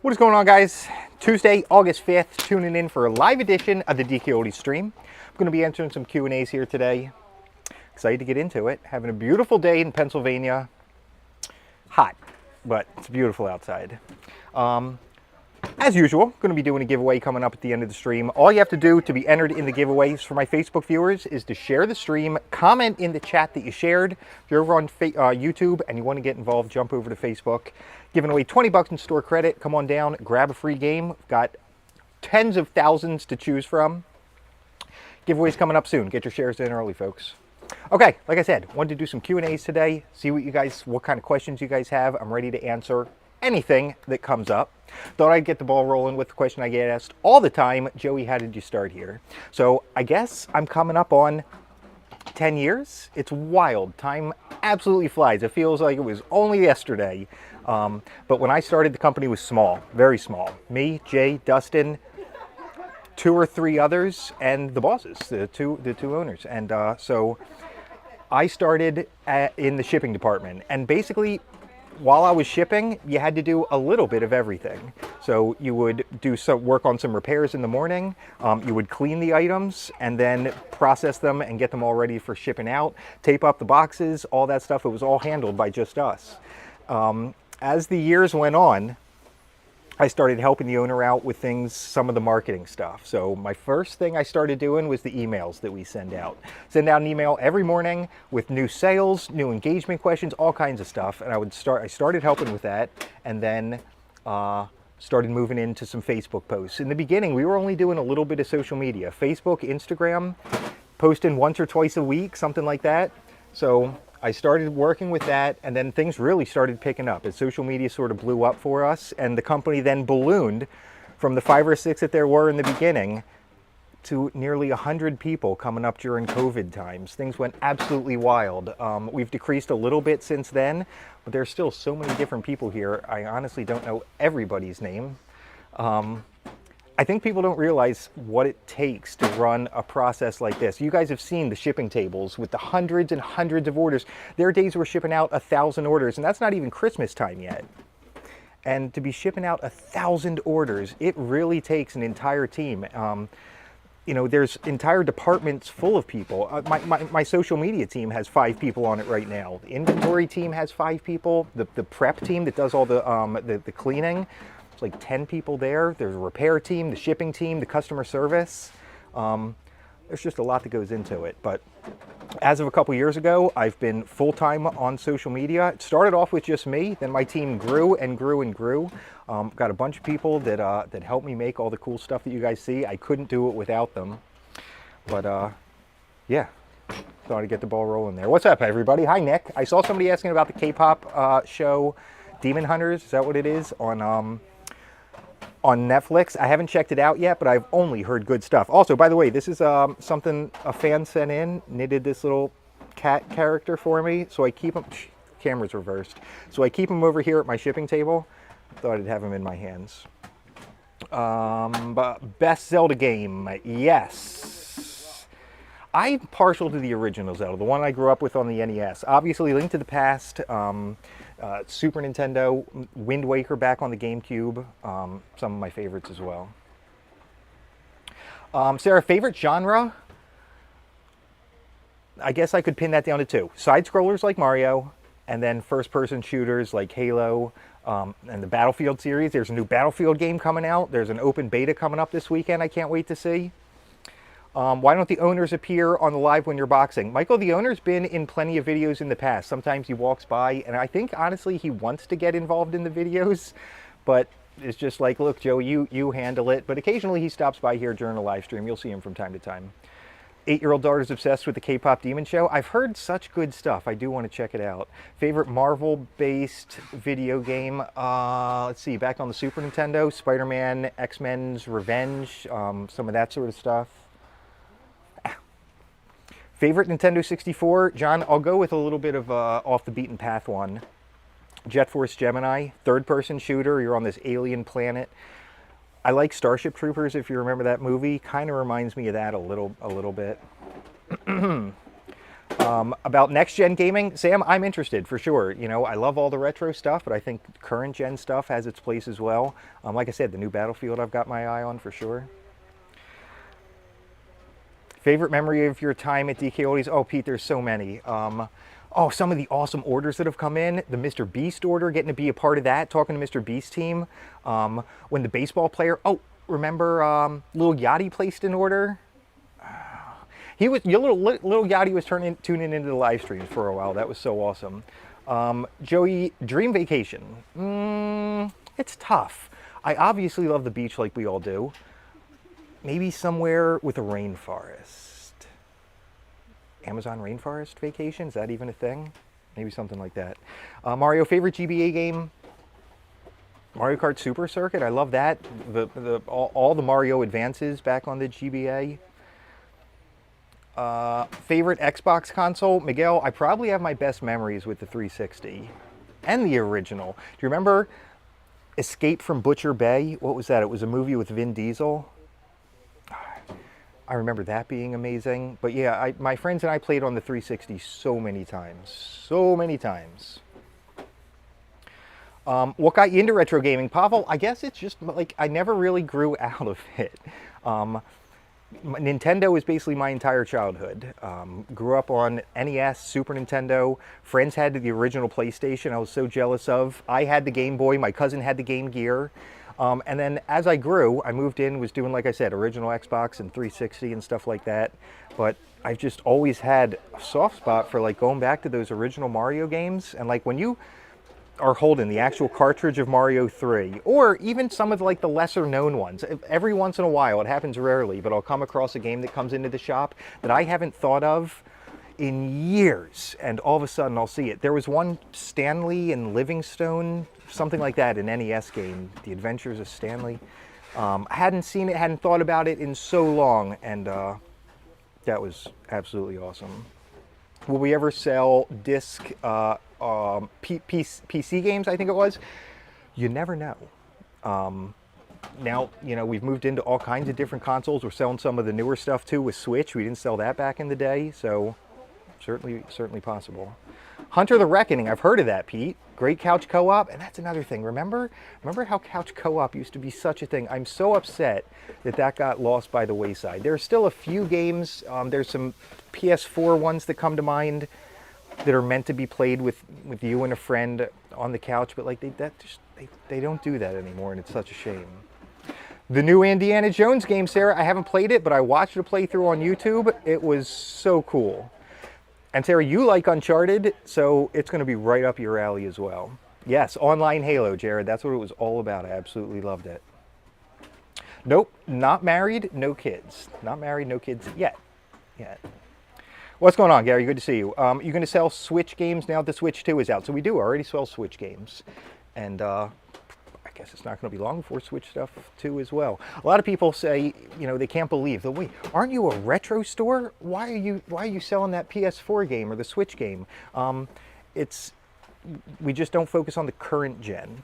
What is going on, guys? Tuesday, August 5th, tuning in for a live edition of the DKOldies stream. I'm going to be answering some Q&As here today. Excited to get into it. Having a beautiful day in Pennsylvania. Hot, but it's beautiful outside. As usual, going to be doing a giveaway coming up at the end of the stream. All you have to do to be entered in the giveaways for my Facebook viewers is to share the stream, comment in the chat that you shared. If you're over on YouTube and you want to get involved, jump over to Facebook. Giving away 20 bucks in store credit. Come on down, grab a free game. We've got tens of thousands to choose from. Giveaways coming up soon. Get your shares in early, folks. Okay, like I said, wanted to do some Q&As today. See what kind of questions you guys have. I'm ready to answer anything that comes up. Thought I'd get the ball rolling with the question I get asked all the time. Joey, how did you start here? So I guess I'm coming up on 10 years. It's wild. Time absolutely flies. It feels like it was only yesterday. But when I started, the company was small, very small. Me, Jay, Dustin, 2 or 3 others, and the bosses, the two owners. And so I started in the shipping department. And basically, while I was shipping, you had to do a little bit of everything. So you would do some work on some repairs in the morning. You would clean the items and then process them and get them all ready for shipping out. Tape up the boxes, all that stuff. It was all handled by just us. As the years went on, I started helping the owner out with things, some of the marketing stuff. So my first thing I started doing was the emails that we send out. Send out an email every morning with new sales, new engagement questions, all kinds of stuff. And I started helping with that, and then started moving into some Facebook posts. In the beginning, we were only doing a little bit of social media. Facebook, Instagram, posting once or twice a week, something like that. So I started working with that, and then things really started picking up as social media sort of blew up for us, and the company then ballooned from the 5 or 6 that there were in the beginning to nearly 100 people coming up during COVID times. Things went absolutely wild. We've decreased a little bit since then, but there's still so many different people here. I honestly don't know everybody's name. I think people don't realize what it takes to run a process like this. You guys have seen the shipping tables with the hundreds and hundreds of orders. There are days we're shipping out 1,000 orders, and that's not even Christmas time yet. And to be shipping out 1,000 orders, it really takes an entire team. You know, there's entire departments full of people. My social media team has 5 people on it right now. The inventory team has 5 people. The prep team that does all the cleaning, like 10 people there. There's a repair team, the shipping team, the customer service. There's just a lot that goes into it. But as of a couple years ago, I've been full-time on social media. It started off with just me, then my team grew and grew and grew. Got a bunch of people that helped me make all the cool stuff that you guys see. I couldn't do it without them. But yeah, thought I'd get the ball rolling there. What's up, everybody? Hi, Nick. I saw somebody asking about the K-pop show Demon Hunters. Is that what it is? On Netflix. I haven't checked it out yet, but I've only heard good stuff. Also, by the way, this is something a fan sent in, knitted this little cat character for me, so I keep him, camera's reversed, so I keep him over here at my shipping table. Thought I'd have him in my hands. But best Zelda game, yes. I'm partial to the original Zelda, the one I grew up with on the NES. Obviously, Link to the Past, Super Nintendo, Wind Waker back on the GameCube, some of my favorites as well. Sarah, favorite genre? I guess I could pin that down to 2. Side-scrollers like Mario, and then first-person shooters like Halo, and the Battlefield series. There's a new Battlefield game coming out. There's an open beta coming up this weekend I can't wait to see. Why don't the owners appear on the live when you're boxing? Michael, the owner's been in plenty of videos in the past. Sometimes he walks by, and I think, honestly, he wants to get involved in the videos, but it's just like, look, Joe, you handle it. But occasionally he stops by here during a live stream. You'll see him from time to time. 8-year-old daughter's obsessed with the K-pop Demon Show. I've heard such good stuff. I do want to check it out. Favorite Marvel-based video game? Let's see, back on the Super Nintendo, Spider-Man, X-Men's Revenge, some of that sort of stuff. Favorite Nintendo 64? John, I'll go with a little bit of off the beaten path one. Jet Force Gemini, third-person shooter. You're on this alien planet. I like Starship Troopers, if you remember that movie. Kind of reminds me of that a little bit. About next-gen gaming, Sam, I'm interested for sure. You know, I love all the retro stuff, but I think current-gen stuff has its place as well. Like I said, the new Battlefield I've got my eye on for sure. Favorite memory of your time at DKOldies? Oh, Pete, there's so many. Oh, some of the awesome orders that have come in. The Mr. Beast order, getting to be a part of that, talking to Mr. Beast team. When the baseball player, oh, remember Lil Yachty placed an order? He was, your little Yachty was tuning into the live streams for a while. That was so awesome. Joey, dream vacation. It's tough. I obviously love the beach like we all do. Maybe somewhere with a rainforest. Amazon rainforest vacation? Is that even a thing? Maybe something like that. Mario, favorite GBA game? Mario Kart Super Circuit. I love that. All the Mario advances back on the GBA. Favorite Xbox console? Miguel, I probably have my best memories with the 360 and the original. Do you remember Escape from Butcher Bay? What was that? It was a movie with Vin Diesel. I remember that being amazing. But yeah, my friends and I played on the 360 so many times. So many times. What got you into retro gaming? Pavel, I guess it's just like I never really grew out of it. Nintendo was basically my entire childhood. Grew up on NES, Super Nintendo. Friends had the original PlayStation I was so jealous of. I had the Game Boy. My cousin had the Game Gear. And then as I grew, I moved in, was doing, like I said, original Xbox and 360 and stuff like that. But I've just always had a soft spot for like going back to those original Mario games. And like when you are holding the actual cartridge of Mario 3, or even some of like the lesser known ones, every once in a while, it happens rarely, but I'll come across a game that comes into the shop that I haven't thought of in years, and all of a sudden I'll see it. There was one Stanley and Livingstone, something like that, an NES game, The Adventures of Stanley. I hadn't seen it, hadn't thought about it in so long, and that was absolutely awesome. Will we ever sell disc PC games, I think it was? You never know. Now, you know, we've moved into all kinds of different consoles. We're selling some of the newer stuff too with Switch. We didn't sell that back in the day, so certainly possible. Hunter the Reckoning, I've heard of that, Pete. Great couch co-op, and that's another thing. Remember how couch co-op used to be such a thing? I'm so upset that got lost by the wayside. There's still a few games. There's some PS4 ones that come to mind that are meant to be played with you and a friend on the couch, but like they don't do that anymore, and it's such a shame. The new Indiana Jones game, Sarah, I haven't played it, but I watched a playthrough on YouTube. It was so cool. And Sarah, you like Uncharted, so it's going to be right up your alley as well. Yes, online Halo, Jared. That's what it was all about. I absolutely loved it. Nope, not married, no kids. Not married, no kids yet. What's going on, Gary? Good to see you. You're going to sell Switch games now that the Switch 2 is out. So we do already sell Switch games. And I guess it's not going to be long before Switch stuff too as well. A lot of people say, you know, they can't believe that, wait, aren't you a retro store? Why are you selling that PS4 game or the Switch game? We just don't focus on the current gen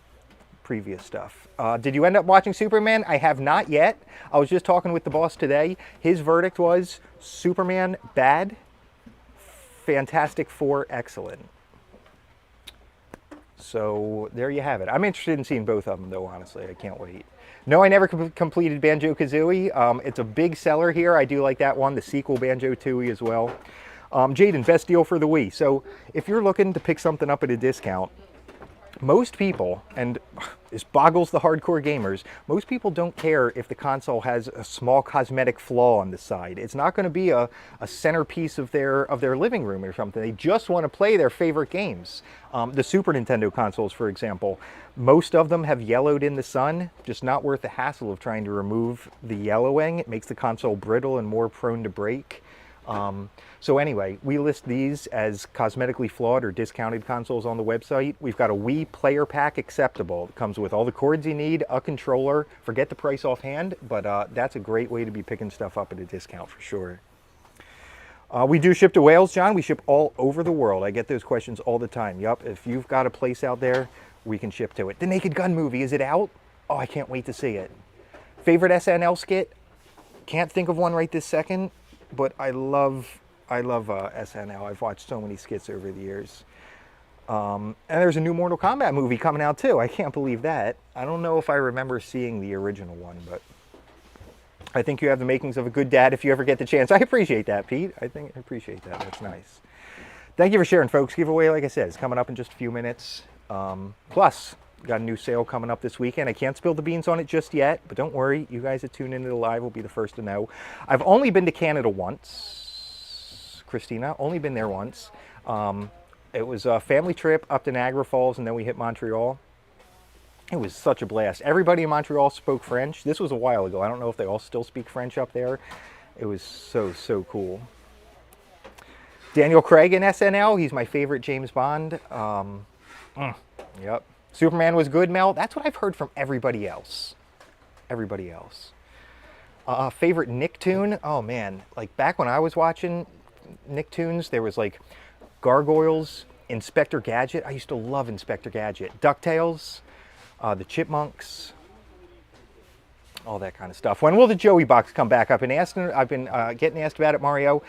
previous stuff. Did you end up watching Superman? I have not yet. I was just talking with the boss today. His verdict was Superman bad, Fantastic Four excellent. So there you have it. I'm interested in seeing both of them, though, honestly. I can't wait. No, I never completed Banjo-Kazooie. It's a big seller here. I do like that one, the sequel Banjo-Tooie as well. Jaden, best deal for the Wii. So if you're looking to pick something up at a discount, most people, and this boggles the hardcore gamers, most people don't care if the console has a small cosmetic flaw on the side. It's not going to be a centerpiece of their living room or something. They just want to play their favorite games. The Super Nintendo consoles, for example, most of them have yellowed in the sun. Just not worth the hassle of trying to remove the yellowing. It makes the console brittle and more prone to break. So anyway, we list these as cosmetically flawed or discounted consoles on the website. We've got a Wii player pack acceptable. It comes with all the cords you need, a controller. Forget the price offhand, but that's a great way to be picking stuff up at a discount for sure. We do ship to Wales, John. We ship all over the world. I get those questions all the time. Yup, if you've got a place out there, we can ship to it. The Naked Gun movie, is it out? Oh, I can't wait to see it. Favorite SNL skit? Can't think of one right this second. But I love I love SNL. I've watched so many skits over the years. And there's a new Mortal Kombat movie coming out too. I can't believe that. I don't know if I remember seeing the original one, but I think you have the makings of a good dad if you ever get the chance. I appreciate that, Pete. I appreciate that. That's nice. Thank you for sharing, folks. Giveaway, like I said, is coming up in just a few minutes. Plus, got a new sale coming up this weekend. I can't spill the beans on it just yet, but don't worry. You guys that tune into the live will be the first to know. I've only been to Canada once, Christina. Only been there once. It was a family trip up to Niagara Falls, and then we hit Montreal. It was such a blast. Everybody in Montreal spoke French. This was a while ago. I don't know if they all still speak French up there. It was so cool. Daniel Craig in SNL. He's my favorite James Bond. Yep. Superman was good, Mel. That's what I've heard from everybody else. Everybody else. Favorite Nicktoon? Oh, man. Like, back when I was watching Nicktoons, there was, like, Gargoyles, Inspector Gadget. I used to love Inspector Gadget. DuckTales, the Chipmunks, all that kind of stuff. When will the Joey box come back? I've been getting asked about it, Mario.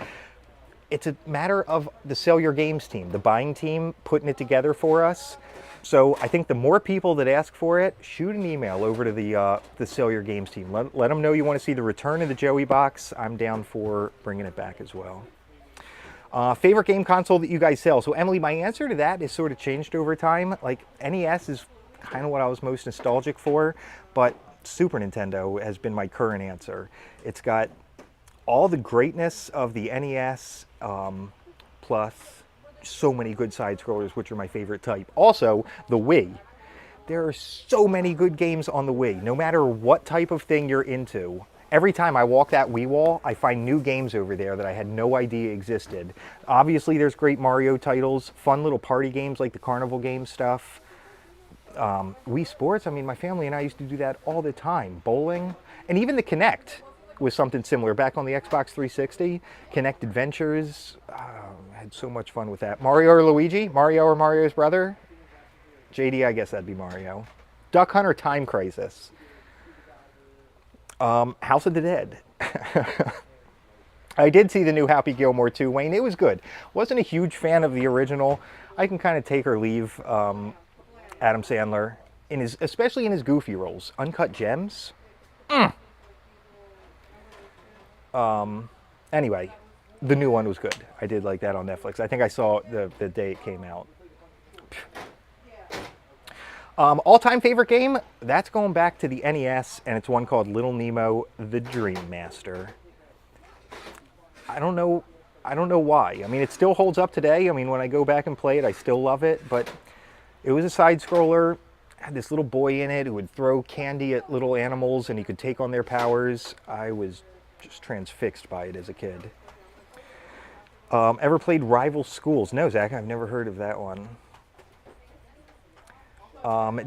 It's a matter of the Sell Your Games team, the buying team, putting it together for us. So I think the more people that ask for it, shoot an email over to the Sell Your Games team. Let them know you want to see the return of the Joey box. I'm down for bringing it back as well. Favorite game console that you guys sell? So Emily, my answer to that is sort of changed over time. Like, NES is kind of what I was most nostalgic for, but Super Nintendo has been my current answer. It's got all the greatness of the NES, plus so many good side scrollers, which are my favorite type. Also, the Wii. There are so many good games on the Wii, no matter what type of thing you're into. Every time I walk that Wii wall, I find new games over there that I had no idea existed. Obviously, there's great Mario titles, fun little party games like the Carnival game stuff. Wii Sports, I mean, my family and I used to do that all the time. Bowling, and even the Kinect was something similar back on the Xbox 360. Kinect Adventures, I had so much fun with that. Mario or Luigi? Mario or Mario's brother? JD, I guess that'd be Mario. Duck Hunt or Time Crisis? House of the Dead. I did see the new Happy Gilmore 2, Wayne. It was good. Wasn't a huge fan of the original. I can kind of take or leave Adam Sandler, especially in his goofy roles. Uncut Gems? Anyway, the new one was good. I did like that on Netflix. I think I saw the day it came out. All-time favorite game? That's going back to the NES, and it's one called Little Nemo, the Dream Master. I don't know why. I mean, it still holds up today. I mean, when I go back and play it, I still love it, but it was a side-scroller. Had this little boy in it who would throw candy at little animals, and he could take on their powers. I was just transfixed by it as a kid. Ever played Rival Schools? No, Zach, I've never heard of that one.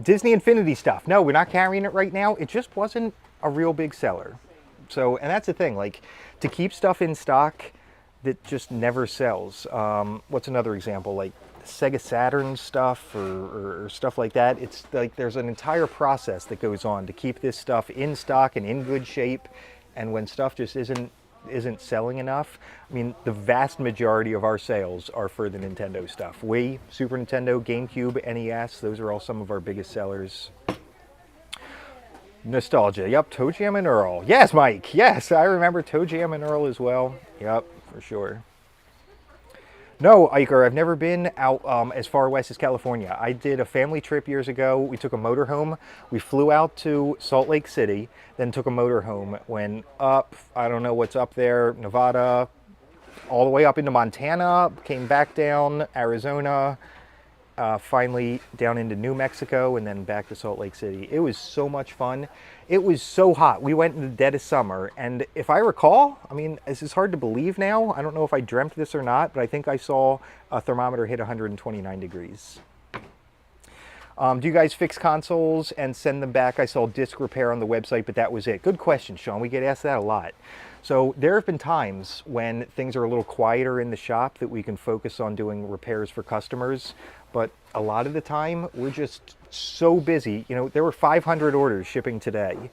Disney Infinity stuff. No, we're not carrying it right now. It just wasn't a real big seller. So, and that's the thing, like, to keep stuff in stock that just never sells. What's another example? Like Sega Saturn stuff or stuff like that. It's like there's an entire process that goes on to keep this stuff in stock and in good shape. And when stuff just isn't selling enough, I mean, the vast majority of our sales are for the Nintendo stuff. Wii, Super Nintendo, GameCube, NES, those are all some of our biggest sellers. Nostalgia, yep, Toe Jam and Earl. Yes, Mike, yes, I remember Toe Jam and Earl as well. Yep, for sure. No, Iker, I've never been out as far west as California. I did a family trip years ago. We took a motorhome. We flew out to Salt Lake City, then took a motorhome, went up, I don't know what's up there, Nevada, all the way up into Montana, came back down, Arizona, finally down into New Mexico, and then back to Salt Lake City. It was so much fun. It was so hot. We went in the dead of summer, and if I recall, I mean, this is hard to believe now. I don't know if I dreamt this or not, but I think I saw a thermometer hit 129 degrees. Do you guys fix consoles and send them back? I saw disc repair on the website, but that was it. Good question, Sean. We get asked that a lot. So there have been times when things are a little quieter in the shop that we can focus on doing repairs for customers. But a lot of the time, we're just so busy. You know, there were 500 orders shipping today.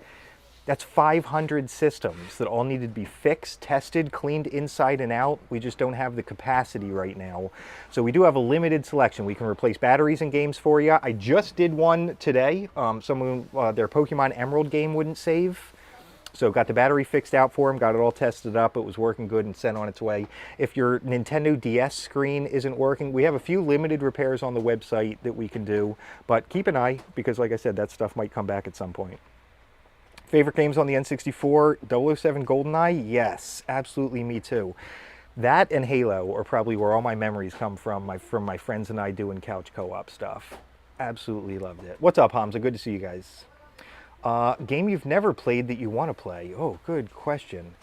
That's 500 systems that all needed to be fixed, tested, cleaned inside and out. We just don't have the capacity right now. So we do have a limited selection. We can replace batteries in games for you. I just did one today. Someone, their Pokemon Emerald game wouldn't save. So got the battery fixed out for them, got it all tested up. It was working good and sent on its way. If your Nintendo DS screen isn't working, we have a few limited repairs on the website that we can do. But keep an eye, because like I said, that stuff might come back at some point. Favorite games on the N64? 007 GoldenEye? Yes, absolutely, me too. That and Halo are probably where all my memories come from my friends and I doing couch co-op stuff. Absolutely loved it. What's up, Hamza? Good to see you guys. Game you've never played that you want to play? Oh, good question.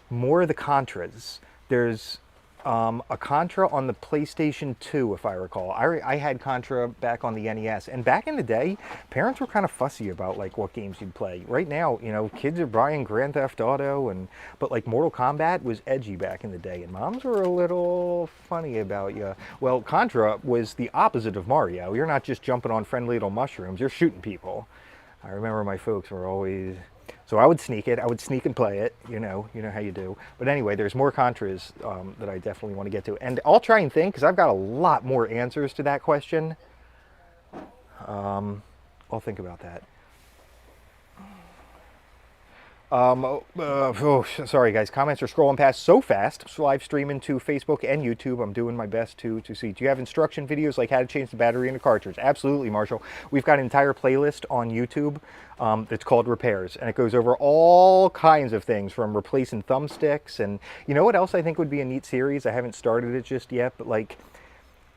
More of the Contras. There's a Contra on the PlayStation 2, if I recall. I had Contra back on the NES, and back in the day, parents were kind of fussy about like what games you'd play. Right now, you know, kids are buying Grand Theft Auto, but like Mortal Kombat was edgy back in the day, and moms were a little funny about you. Well, Contra was the opposite of Mario. You're not just jumping on friendly little mushrooms, you're shooting people. I remember my folks were always, so I would sneak it. I would sneak and play it. You know how you do. But anyway, there's more Contras that I definitely want to get to. And I'll try and think, because I've got a lot more answers to that question. I'll think about that. Sorry guys, comments are scrolling past so fast. Live streaming to Facebook and YouTube. I'm doing my best to see. Do you have instruction videos like how to change the battery in a cartridge? Absolutely, Marshall. We've got an entire playlist on YouTube that's called Repairs, and it goes over all kinds of things from replacing thumbsticks. And you know what else I think would be a neat series? I haven't started it just yet, but like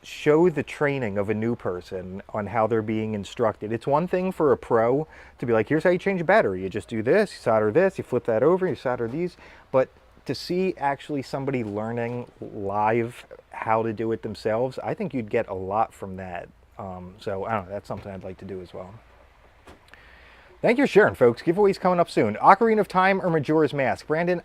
show the training of a new person on how they're being instructed. It's one thing for a pro to be like, here's how you change a battery. You just do this, you solder this, you flip that over, you solder these. But to see actually somebody learning live how to do it themselves, I think you'd get a lot from that. So I don't know, that's something I'd like to do as well. Thank you for sharing, folks. Giveaways coming up soon. Ocarina of Time or Majora's Mask? Brandon,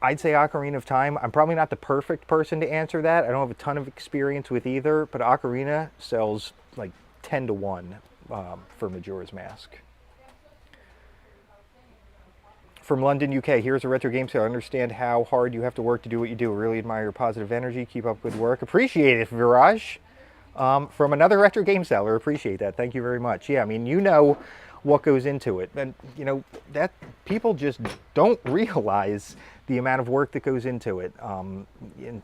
I'd say Ocarina of Time. I'm probably not the perfect person to answer that. I don't have a ton of experience with either, but Ocarina sells like 10 to 1 for Majora's Mask. From London, UK, here's a retro game sale. I understand how hard you have to work to do what you do. Really admire your positive energy. Keep up good work. Appreciate it, Viraj. From another retro game seller. Appreciate that. Thank you very much. Yeah, I mean, you know what goes into it. And, you know, that people just don't realize the amount of work that goes into it.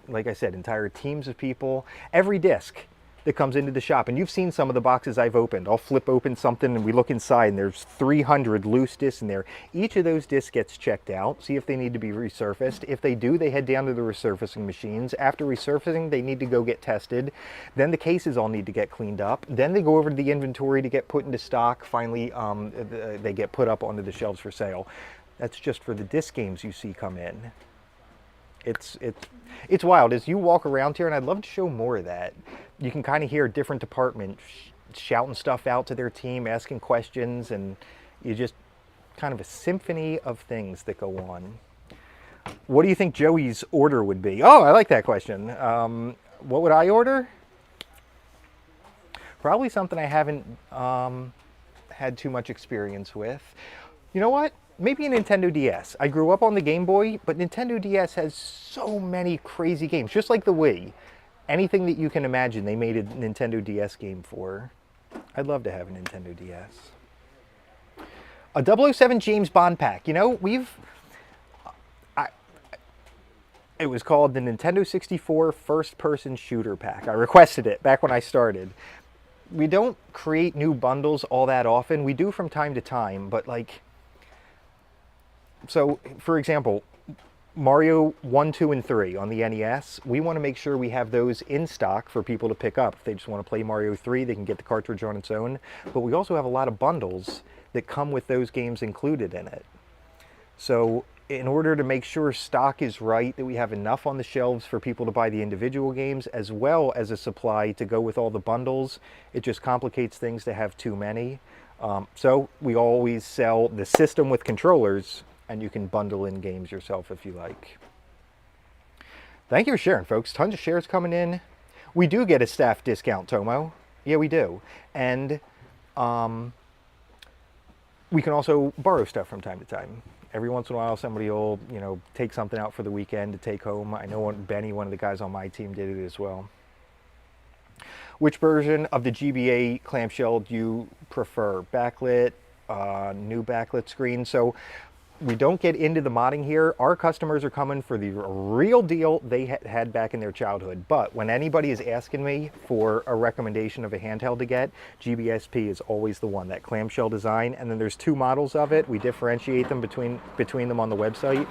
Like I said, entire teams of people, every disc that comes into the shop. And you've seen some of the boxes I've opened. I'll flip open something and we look inside and there's 300 loose discs in there. Each of those discs gets checked out, see if they need to be resurfaced. If they do, they head down to the resurfacing machines. After resurfacing, they need to go get tested. Then the cases all need to get cleaned up. Then they go over to the inventory to get put into stock. Finally, they get put up onto the shelves for sale. That's just for the disc games you see come in. It's wild. As you walk around here, and I'd love to show more of that, you can kind of hear different departments shouting stuff out to their team, asking questions, and you just kind of a symphony of things that go on. What do you think Joey's order would be? Oh, I like that question. What would I order? Probably something I haven't had too much experience with. You know what? Maybe a Nintendo DS. I grew up on the Game Boy, but Nintendo DS has so many crazy games, just like the Wii. Anything that you can imagine, they made a Nintendo DS game for. I'd love to have a Nintendo DS. A 007 James Bond pack. You know, it was called the Nintendo 64 First Person Shooter Pack. I requested it back when I started. We don't create new bundles all that often. We do from time to time, but like, so, for example, Mario 1, 2, and 3 on the NES, we want to make sure we have those in stock for people to pick up. If they just want to play Mario 3, they can get the cartridge on its own. But we also have a lot of bundles that come with those games included in it. So, in order to make sure stock is right, that we have enough on the shelves for people to buy the individual games, as well as a supply to go with all the bundles, it just complicates things to have too many. So, we always sell the system with controllers, and you can bundle in games yourself if you like. Thank you for sharing, folks. Tons of shares coming in. We do get a staff discount, Tomo. Yeah, we do. And We can also borrow stuff from time to time. Every once in a while, somebody will, take something out for the weekend to take home. I know Benny, one of the guys on my team, did it as well. Which version of the GBA clamshell do you prefer? Backlit, new backlit screen. So we don't get into the modding here. Our customers are coming for the real deal they had back in their childhood. But when anybody is asking me for a recommendation of a handheld to get, GBSP is always the one, that clamshell design. And then there's two models of it. We differentiate them between them on the website.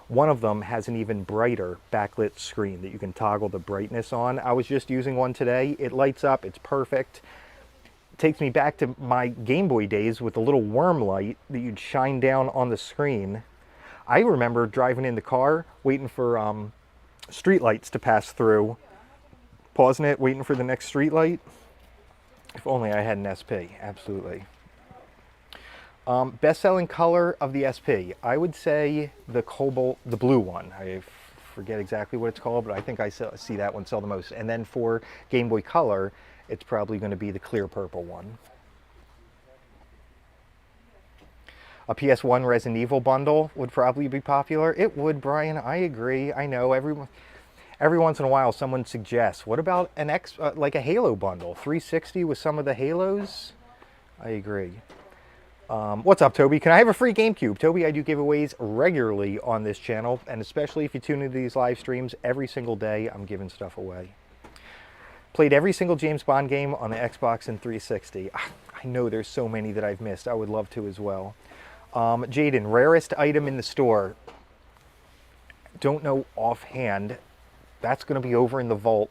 One of them has an even brighter backlit screen that you can toggle the brightness on. I was just using one today. It lights up, it's perfect. Takes me back to my Game Boy days with the little worm light that you'd shine down on the screen. I remember driving in the car, waiting for street lights to pass through, pausing it, waiting for the next street light. If only I had an SP, absolutely. Best-selling color of the SP, I would say the cobalt, the blue one. I forget exactly what it's called, but I think I see that one sell the most. And then for Game Boy Color, it's probably going to be the clear purple one. A PS1 Resident Evil bundle would probably be popular. It would, Brian. I agree. I know every once in a while someone suggests, what about an like a Halo bundle, 360 with some of the Halos? I agree. What's up, Toby? Can I have a free GameCube? Toby, I do giveaways regularly on this channel, and especially if you tune into these live streams, every single day I'm giving stuff away. Played every single James Bond game on the Xbox and 360. I know there's so many that I've missed. I would love to as well. Jaden, rarest item in the store. Don't know offhand. That's going to be over in the vault.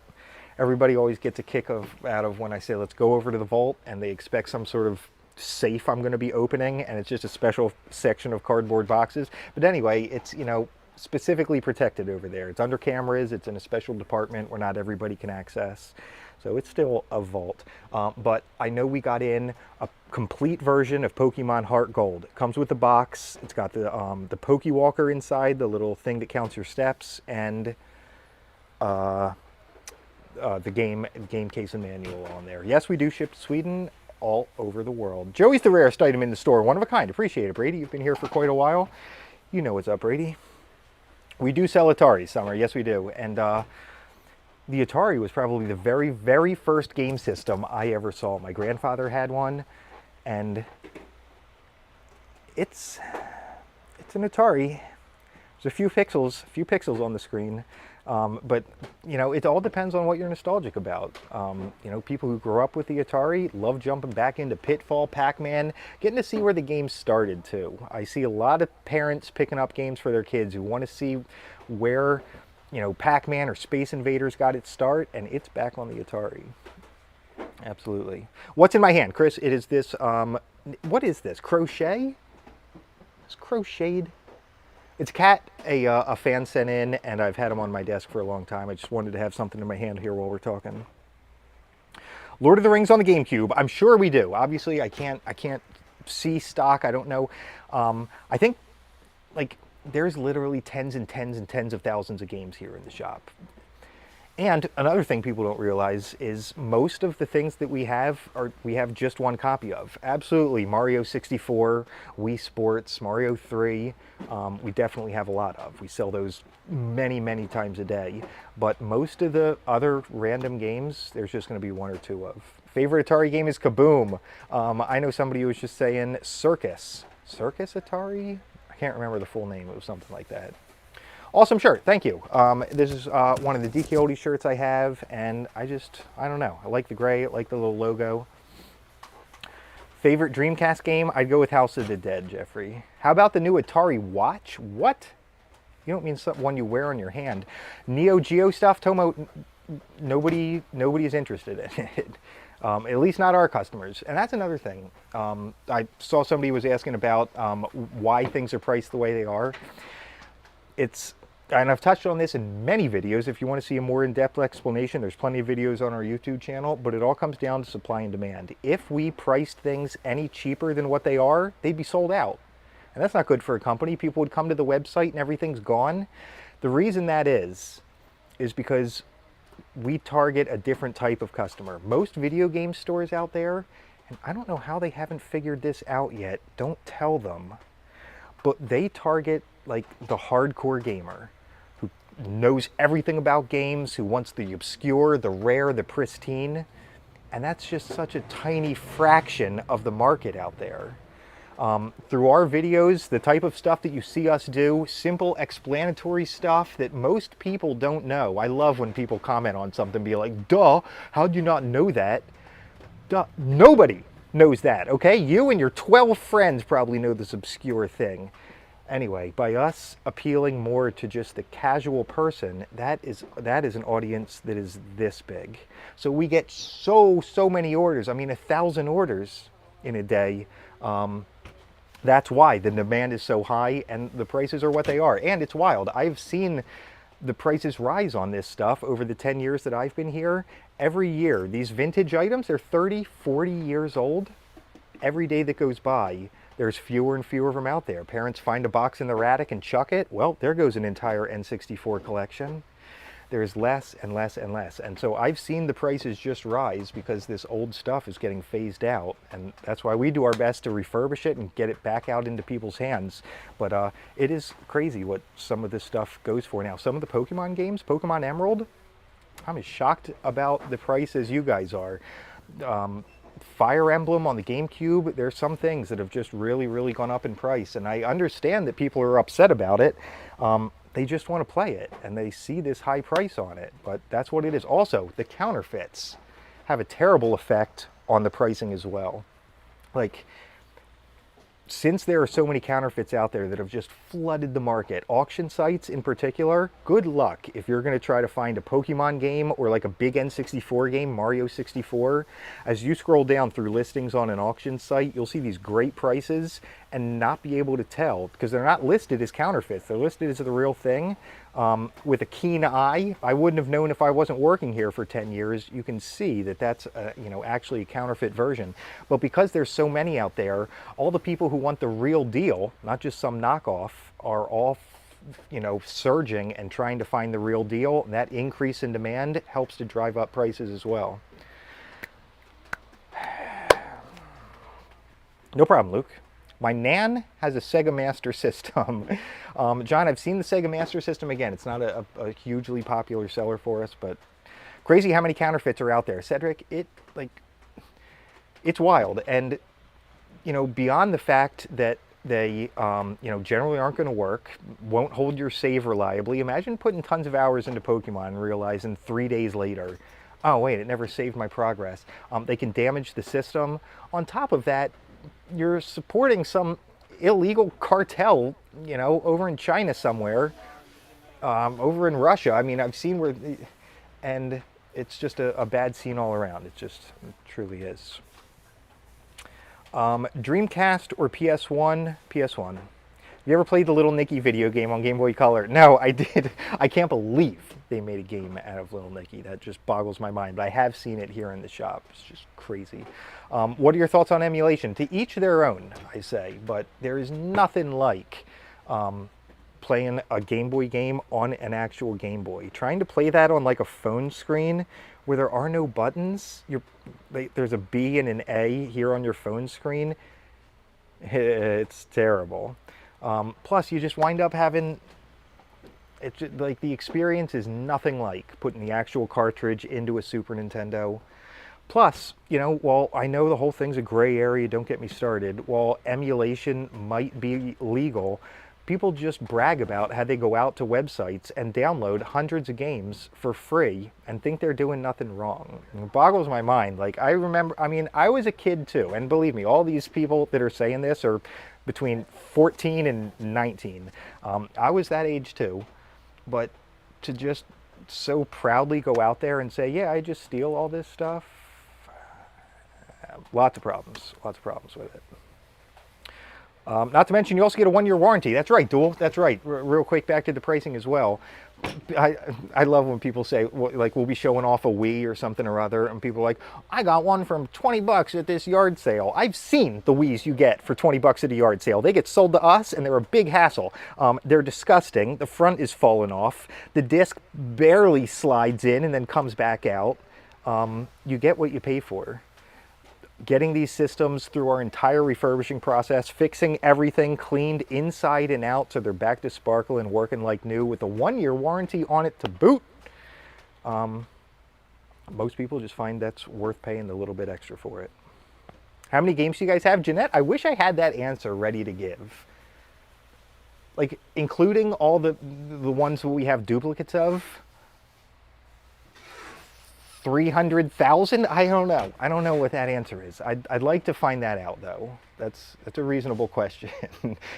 Everybody always gets a kick out of when I say let's go over to the vault, and they expect some sort of safe I'm going to be opening, and it's just a special section of cardboard boxes. But anyway, it's, specifically protected over there. It's under cameras, it's in a special department where not everybody can access. So it's still a vault. But I know we got in a complete version of Pokemon Heart Gold. It comes with the box. It's got the Pokewalker inside, the little thing that counts your steps, and the game case and manual on there. Yes, we do ship to Sweden, all over the world. Joey's the rarest item in the store. One of a kind. Appreciate it, Brady. You've been here for quite a while. You know what's up, Brady. We do sell Atari, Summer. Yes, we do. And the Atari was probably the very, very first game system I ever saw. My grandfather had one, and it's an Atari. There's a few pixels on the screen. But, it all depends on what you're nostalgic about. People who grew up with the Atari love jumping back into Pitfall, Pac-Man, getting to see where the game started, too. I see a lot of parents picking up games for their kids who want to see where, Pac-Man or Space Invaders got its start, and it's back on the Atari. Absolutely. What's in my hand, Chris? It is this, what is this? Crochet? It's crocheted. It's a cat a fan sent in, and I've had him on my desk for a long time. I just wanted to have something in my hand here while we're talking. Lord of the Rings on the GameCube. I'm sure we do. Obviously, I can't see stock. I don't know. I think, there's literally tens and tens and tens of thousands of games here in the shop. And another thing people don't realize is most of the things that we have just one copy of. Absolutely, Mario 64, Wii Sports, Mario 3, we definitely have a lot of. We sell those many, many times a day. But most of the other random games, there's just going to be one or two of. Favorite Atari game is Kaboom. I know somebody who was just saying Circus. Circus Atari? I can't remember the full name. It was something like that. Awesome shirt, thank you. This is one of the DKOldies shirts I have, and I don't know. I like the gray, I like the little logo. Favorite Dreamcast game? I'd go with House of the Dead, Jeffrey. How about the new Atari Watch? What? You don't mean one you wear on your hand. Neo Geo stuff, Tomo, nobody is interested in it. At least not our customers. And that's another thing. I saw somebody was asking about why things are priced the way they are. And I've touched on this in many videos. If you want to see a more in-depth explanation, there's plenty of videos on our YouTube channel, but it all comes down to supply and demand. If we priced things any cheaper than what they are, they'd be sold out. And that's not good for a company. People would come to the website and everything's gone. The reason that is because we target a different type of customer. Most video game stores out there And I don't know how they haven't figured this out yet. Don't tell them. But they target like the hardcore gamer who knows everything about games, who wants the obscure, the rare, the pristine. And that's just such a tiny fraction of the market out there. Through our videos, the type of stuff that you see us do, simple explanatory stuff that most people don't know. I love when people comment on something and be like, duh, how'd you not know that? Duh, nobody knows that, okay? You and your 12 friends probably know this obscure thing. Anyway, by us appealing more to just the casual person, that is an audience that is this big. So we get so many orders. I mean, 1,000 orders in a day. That's why the demand is so high and the prices are what they are. And it's wild. I've seen the prices rise on this stuff over the 10 years that I've been here. Every year, these vintage items, they're 30, 40 years old. Every day that goes by, there's fewer and fewer of them out there. Parents find a box in their attic and chuck it. Well, there goes an entire N64 collection. There's less and less and less. And so I've seen the prices just rise because this old stuff is getting phased out. And that's why we do our best to refurbish it and get it back out into people's hands. But it is crazy what some of this stuff goes for now. Some of the Pokemon games, Pokemon Emerald, I'm as shocked about the price as you guys are. Fire Emblem on the GameCube, there's some things that have just really gone up in price. And I understand that people are upset about it. They just want to play it and they see this high price on it, but that's what it is. Also, the counterfeits have a terrible effect on the pricing as well. Like, since there are so many counterfeits out there that have just flooded the market, auction sites in particular, good luck if you're going to try to find a Pokemon game or like a big N64 game, Mario 64. As you scroll down through listings on an auction site, you'll see these great prices and not be able to tell because they're not listed as counterfeits. They're listed as the real thing. With a keen eye, I wouldn't have known if I wasn't working here for 10 years. You can see that that's actually a counterfeit version. But because there's so many out there, all the people who want the real deal, not just some knockoff, are all surging and trying to find the real deal. And that increase in demand helps to drive up prices as well. No problem, Luke. My Nan has a Sega Master System. John, I've seen the Sega Master System again. It's not a hugely popular seller for us, but crazy how many counterfeits are out there. Cedric, it's wild. And, beyond the fact that they, generally aren't going to work, won't hold your save reliably. Imagine putting tons of hours into Pokemon and realizing 3 days later, oh, wait, it never saved my progress. They can damage the system. On top of that, you're supporting some illegal cartel, over in China somewhere, over in Russia. I mean, I've seen where, and it's just a bad scene all around. It truly is. Dreamcast or PS1? PS1. You ever played the Little Nicky video game on Game Boy Color? No, I did. I can't believe they made a game out of Little Nicky. That just boggles my mind. But I have seen it here in the shop. It's just crazy. What are your thoughts on emulation? To each their own, I say. But there is nothing like playing a Game Boy game on an actual Game Boy. Trying to play that on like a phone screen where there are no buttons. There's a B and an A here on your phone screen. It's terrible. Plus, you just wind up having, like the experience is nothing like putting the actual cartridge into a Super Nintendo. Plus, while I know the whole thing's a gray area, don't get me started, while emulation might be legal, people just brag about how they go out to websites and download hundreds of games for free and think they're doing nothing wrong. It boggles my mind. Like, I was a kid too, and believe me, all these people that are saying this are between 14 and 19. I was that age too, but to just so proudly go out there and say, yeah, I just steal all this stuff, lots of problems with it. Not to mention, you also get a 1-year warranty. That's right, Duel. That's right. Real quick, back to the pricing as well. I love when people say, like, we'll be showing off a Wii or something or other, and people are like, I got one from 20 bucks at this yard sale. I've seen the Wiis you get for 20 bucks at a yard sale. They get sold to us, and they're a big hassle. They're disgusting. The front is falling off. The disc barely slides in and then comes back out. You get what you pay for. getting these systems through our entire refurbishing process, fixing everything, cleaned inside and out so they're back to sparkle and working like new with a 1-year warranty on it to boot. Most people just find that's worth paying the little bit extra for it. How many games do you guys have? Jeanette, I wish I had that answer ready to give. Like, including all the ones that we have duplicates of. 300,000? I don't know. I don't know what that answer is. I'd like to find that out, though. That's a reasonable question.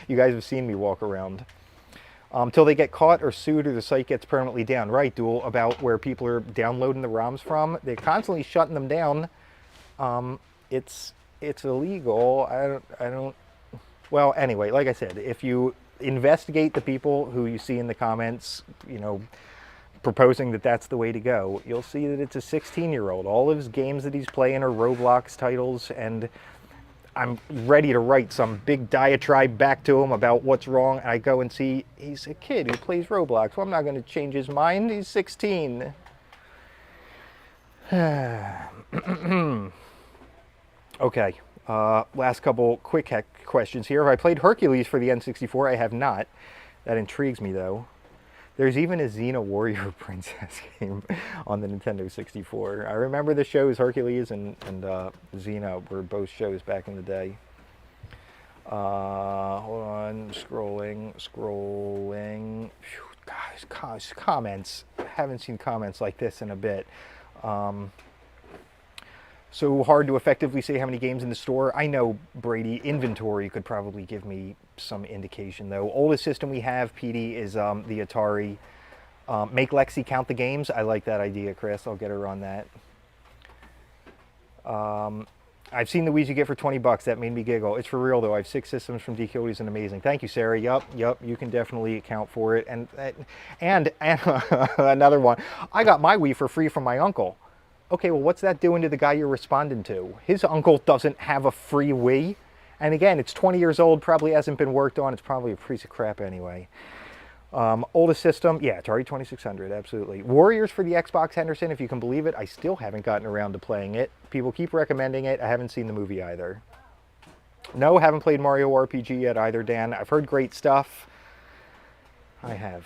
You guys have seen me walk around. Till they get caught or sued or the site gets permanently down. Right, Duel, about where people are downloading the ROMs from. They're constantly shutting them down. It's illegal. I don't. Well, anyway, like I said, if you investigate the people who you see in the comments, you know, proposing that that's the way to go, you'll see that it's a 16-year-old. All of his games that he's playing are Roblox titles, and I'm ready to write some big diatribe back to him about what's wrong. I go and see he's a kid who plays Roblox. Well, I'm not going to change his mind. He's 16. Okay, last couple quick questions here. Have I played Hercules for the N64? I have not. That intrigues me, though. There's even a Xena Warrior Princess game on the Nintendo 64. I remember the shows Hercules and Xena were both shows back in the day. Hold on, scrolling. Phew, gosh, comments. I haven't seen comments like this in a bit. So hard to effectively say how many games in the store. I know, Brady, inventory could probably give me some indication, though. Oldest system we have, PD, is the Atari. Make Lexi count the games. I like that idea, Chris. I'll get her on that. I've seen the Wii's you get for 20 bucks. That made me giggle. It's for real, though. I have 6 systems from DKOldies and amazing. Thank you, Sarah. Yup, you can definitely account for it. And another one. I got my Wii for free from my uncle. Okay, well, what's that doing to the guy you're responding to? His uncle doesn't have a free Wii. And again, it's 20 years old, probably hasn't been worked on. It's probably a piece of crap anyway. Oldest system, yeah, Atari 2600, absolutely. Warriors for the Xbox, Henderson, if you can believe it. I still haven't gotten around to playing it. People keep recommending it. I haven't seen the movie either. No, haven't played Mario RPG yet either, Dan. I've heard great stuff. I have.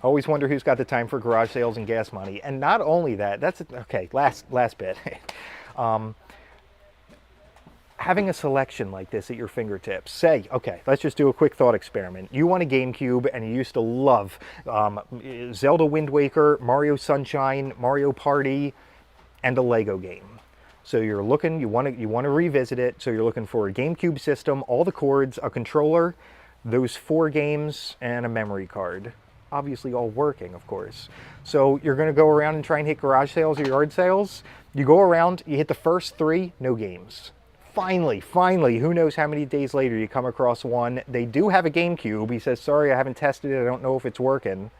Always wonder who's got the time for garage sales and gas money. And not only that, that's, okay, last bit. Having a selection like this at your fingertips. Say, okay, let's just do a quick thought experiment. You want a GameCube and you used to love Zelda Wind Waker, Mario Sunshine, Mario Party, and a Lego game. So you're looking, you want to revisit it, so you're looking for a GameCube system, all the cords, a controller, those 4 games, and a memory card. Obviously all working, of course. So you're going to go around and try and hit garage sales or yard sales. You go around, you hit the first 3, no games. Finally, who knows how many days later you come across one. They do have a GameCube. He says, sorry, I haven't tested it. I don't know if it's working.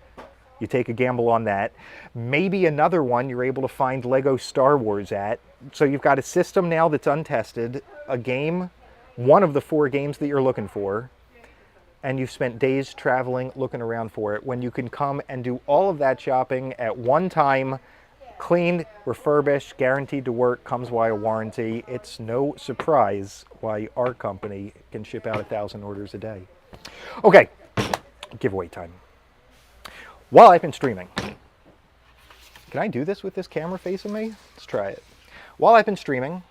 You take a gamble on that. Maybe another one you're able to find Lego Star Wars at. So you've got a system now that's untested, a game, one of the 4 games that you're looking for, and you've spent days traveling looking around for it when you can come and do all of that shopping at one time, cleaned, refurbished, guaranteed to work, comes via warranty. It's no surprise why our company can ship out 1,000 orders a day. Okay, giveaway time. While I've been streaming, can I do this with this camera facing me? Let's try it. While I've been streaming,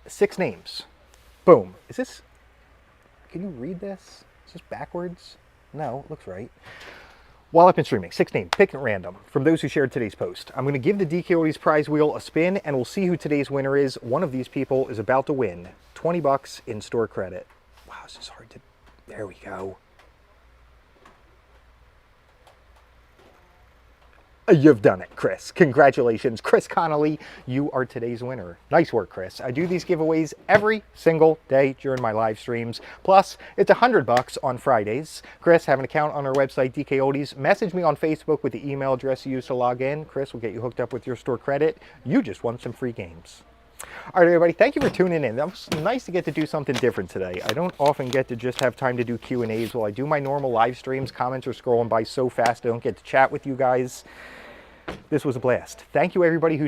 6 names. Boom. Is this, can you read this? Is this backwards? No, it looks right. While I've been streaming, 6 names, pick at random, from those who shared today's post. I'm going to give the DKOldies prize wheel a spin, and we'll see who today's winner is. One of these people is about to win 20 bucks in store credit. Wow, this is hard to... There we go. You've done it, Chris. Congratulations. Chris Connolly, you are today's winner. Nice work, Chris. I do these giveaways every single day during my live streams. Plus, it's $100 on Fridays. Chris, have an account on our website, DKOldies. Message me on Facebook with the email address you used to log in. Chris will get you hooked up with your store credit. You just won some free games. All right, everybody, thank you for tuning in. That was nice to get to do something different today. I don't often get to just have time to do Q&As while I do my normal live streams. Comments are scrolling by so fast I don't get to chat with you guys. This was a blast. Thank you, everybody who